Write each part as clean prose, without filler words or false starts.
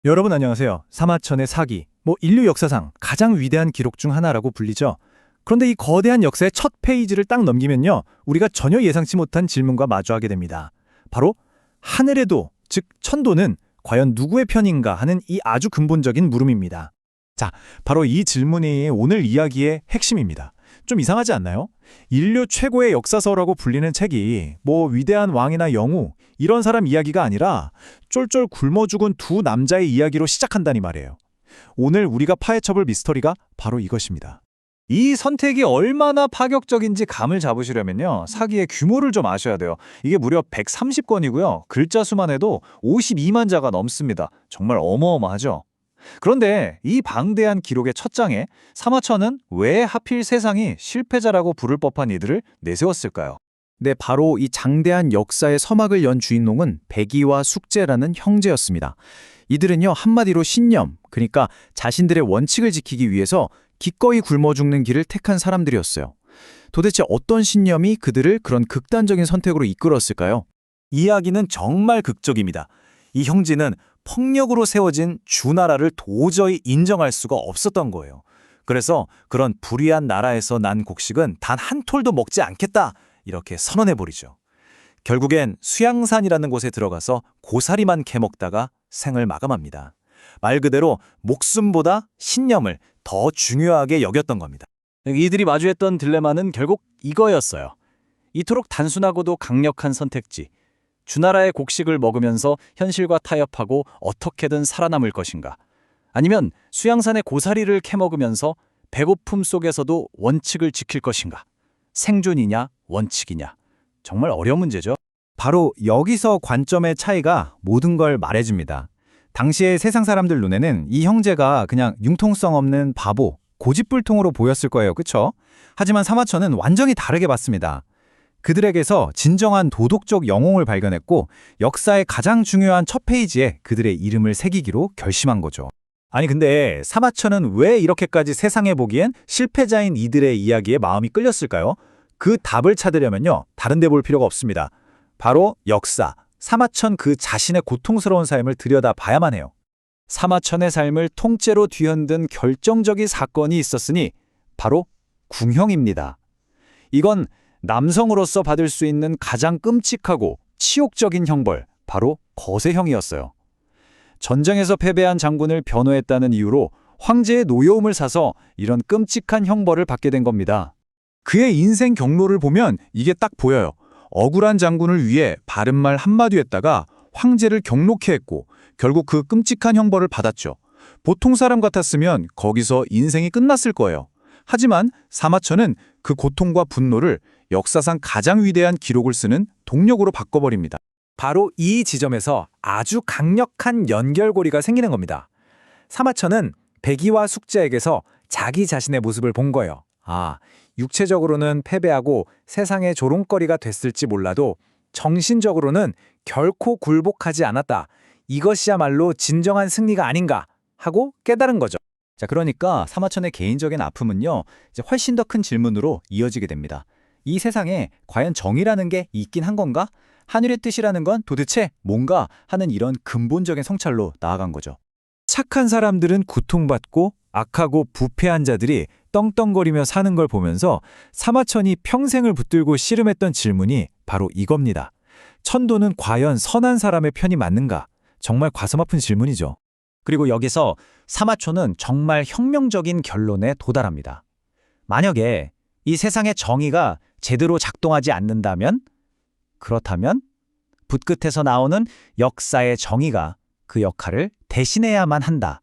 여러분 안녕하세요. 사마천의 사기, 인류 역사상 가장 위대한 기록 중 하나라고 불리죠. 그런데 이 거대한 역사의 첫 페이지를 딱 넘기면요, 우리가 전혀 예상치 못한 질문과 마주하게 됩니다. 바로 하늘의 도, 즉 천도는 과연 누구의 편인가 하는 이 아주 근본적인 물음입니다. 자, 바로 이 질문이 오늘 이야기의 핵심입니다. 좀 이상하지 않나요? 인류 최고의 역사서라고 불리는 책이 위대한 왕이나 영웅 이런 사람 이야기가 아니라 쫄쫄 굶어 죽은 두 남자의 이야기로 시작한다니 말이에요. 오늘 우리가 파헤쳐볼 미스터리가 바로 이것입니다. 이 선택이 얼마나 파격적인지 감을 잡으시려면요, 사기의 규모를 좀 아셔야 돼요. 이게 무려 130권이고요. 글자 수만 해도 52만 자가 넘습니다. 정말 어마어마하죠? 그런데 이 방대한 기록의 첫 장에 사마천은 왜 하필 세상이 실패자라고 부를 법한 이들을 내세웠을까요? 네, 바로 이 장대한 역사의 서막을 연 주인공은 백이와 숙제라는 형제였습니다. 이들은요, 한마디로 신념, 그러니까 자신들의 원칙을 지키기 위해서 기꺼이 굶어 죽는 길을 택한 사람들이었어요. 도대체 어떤 신념이 그들을 그런 극단적인 선택으로 이끌었을까요? 이야기는 정말 극적입니다. 이 형제는 폭력으로 세워진 주나라를 도저히 인정할 수가 없었던 거예요. 그래서 그런 불의한 나라에서 난 곡식은 단 한 톨도 먹지 않겠다, 이렇게 선언해버리죠. 결국엔 수양산이라는 곳에 들어가서 고사리만 캐먹다가 생을 마감합니다. 말 그대로 목숨보다 신념을 더 중요하게 여겼던 겁니다. 이들이 마주했던 딜레마는 결국 이거였어요. 이토록 단순하고도 강력한 선택지, 주나라의 곡식을 먹으면서 현실과 타협하고 어떻게든 살아남을 것인가, 아니면 수양산의 고사리를 캐먹으면서 배고픔 속에서도 원칙을 지킬 것인가, 생존이냐 원칙이냐, 정말 어려운 문제죠. 바로 여기서 관점의 차이가 모든 걸 말해줍니다. 당시의 세상 사람들 눈에는 이 형제가 그냥 융통성 없는 바보, 고집불통으로 보였을 거예요, 그쵸? 하지만 사마천은 완전히 다르게 봤습니다. 그들에게서 진정한 도덕적 영웅을 발견했고 역사의 가장 중요한 첫 페이지에 그들의 이름을 새기기로 결심한 거죠. 아니 근데 사마천은 왜 이렇게까지 세상에 보기엔 실패자인 이들의 이야기에 마음이 끌렸을까요? 그 답을 찾으려면요, 다른 데 볼 필요가 없습니다. 바로 역사, 사마천 그 자신의 고통스러운 삶을 들여다봐야만 해요. 사마천의 삶을 통째로 뒤흔든 결정적인 사건이 있었으니 바로 궁형입니다. 이건 남성으로서 받을 수 있는 가장 끔찍하고 치욕적인 형벌, 바로 거세형이었어요. 전쟁에서 패배한 장군을 변호했다는 이유로 황제의 노여움을 사서 이런 끔찍한 형벌을 받게 된 겁니다. 그의 인생 경로를 보면 이게 딱 보여요. 억울한 장군을 위해 바른 말 한마디 했다가 황제를 경록해 했고 결국 그 끔찍한 형벌을 받았죠. 보통 사람 같았으면 거기서 인생이 끝났을 거예요. 하지만 사마천은 그 고통과 분노를 역사상 가장 위대한 기록을 쓰는 동력으로 바꿔버립니다. 바로 이 지점에서 아주 강력한 연결고리가 생기는 겁니다. 사마천은 백이와 숙제에게서 자기 자신의 모습을 본 거예요. 육체적으로는 패배하고 세상의 조롱거리가 됐을지 몰라도 정신적으로는 결코 굴복하지 않았다. 이것이야말로 진정한 승리가 아닌가 하고 깨달은 거죠. 자, 그러니까 사마천의 개인적인 아픔은요, 이제 훨씬 더 큰 질문으로 이어지게 됩니다. 이 세상에 과연 정의라는 게 있긴 한 건가? 하늘의 뜻이라는 건 도대체 뭔가 하는 이런 근본적인 성찰로 나아간 거죠. 착한 사람들은 고통받고 악하고 부패한 자들이 떵떵거리며 사는 걸 보면서 사마천이 평생을 붙들고 씨름했던 질문이 바로 이겁니다. 천도는 과연 선한 사람의 편이 맞는가? 정말 가슴 아픈 질문이죠. 그리고 여기서 사마천은 정말 혁명적인 결론에 도달합니다. 만약에 이 세상의 정의가 제대로 작동하지 않는다면, 그렇다면 붓끝에서 나오는 역사의 정의가 그 역할을 대신해야만 한다.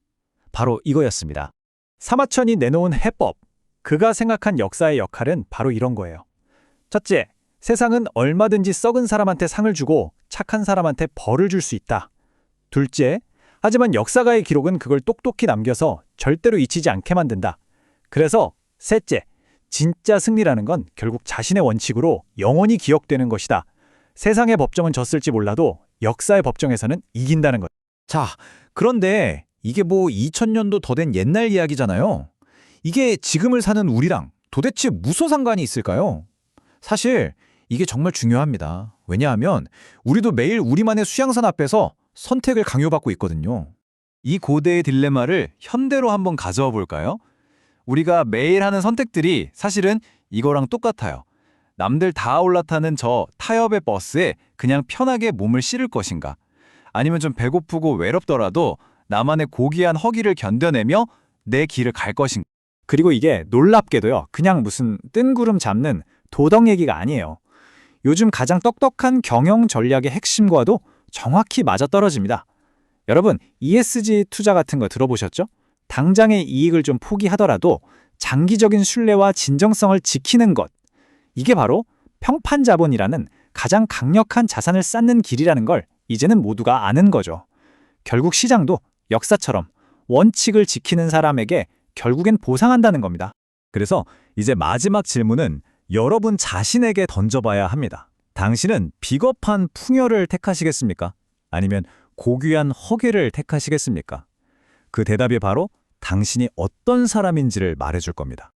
바로 이거였습니다. 사마천이 내놓은 해법, 그가 생각한 역사의 역할은 바로 이런 거예요. 첫째, 세상은 얼마든지 썩은 사람한테 상을 주고 착한 사람한테 벌을 줄 수 있다. 둘째, 하지만 역사가의 기록은 그걸 똑똑히 남겨서 절대로 잊히지 않게 만든다. 그래서 셋째, 진짜 승리라는 건 결국 자신의 원칙으로 영원히 기억되는 것이다. 세상의 법정은 졌을지 몰라도 역사의 법정에서는 이긴다는 것. 자, 그런데 이게 2000년도 더 된 옛날 이야기잖아요. 이게 지금을 사는 우리랑 도대체 무슨 상관이 있을까요? 사실 이게 정말 중요합니다. 왜냐하면 우리도 매일 우리만의 수양산 앞에서 선택을 강요받고 있거든요. 이 고대의 딜레마를 현대로 한번 가져와 볼까요? 우리가 매일 하는 선택들이 사실은 이거랑 똑같아요. 남들 다 올라타는 저 타협의 버스에 그냥 편하게 몸을 실을 것인가? 아니면 좀 배고프고 외롭더라도 나만의 고귀한 허기를 견뎌내며 내 길을 갈 것인가? 그리고 이게 놀랍게도요. 그냥 무슨 뜬구름 잡는 도덕 얘기가 아니에요. 요즘 가장 똑똑한 경영 전략의 핵심과도 정확히 맞아떨어집니다. 여러분, ESG 투자 같은 거 들어보셨죠? 당장의 이익을 좀 포기하더라도 장기적인 신뢰와 진정성을 지키는 것. 이게 바로 평판자본이라는 가장 강력한 자산을 쌓는 길이라는 걸 이제는 모두가 아는 거죠. 결국 시장도 역사처럼 원칙을 지키는 사람에게 결국엔 보상한다는 겁니다. 그래서 이제 마지막 질문은 여러분 자신에게 던져봐야 합니다. 당신은 비겁한 풍요를 택하시겠습니까? 아니면 고귀한 허계를 택하시겠습니까? 그 대답이 바로 당신이 어떤 사람인지를 말해줄 겁니다.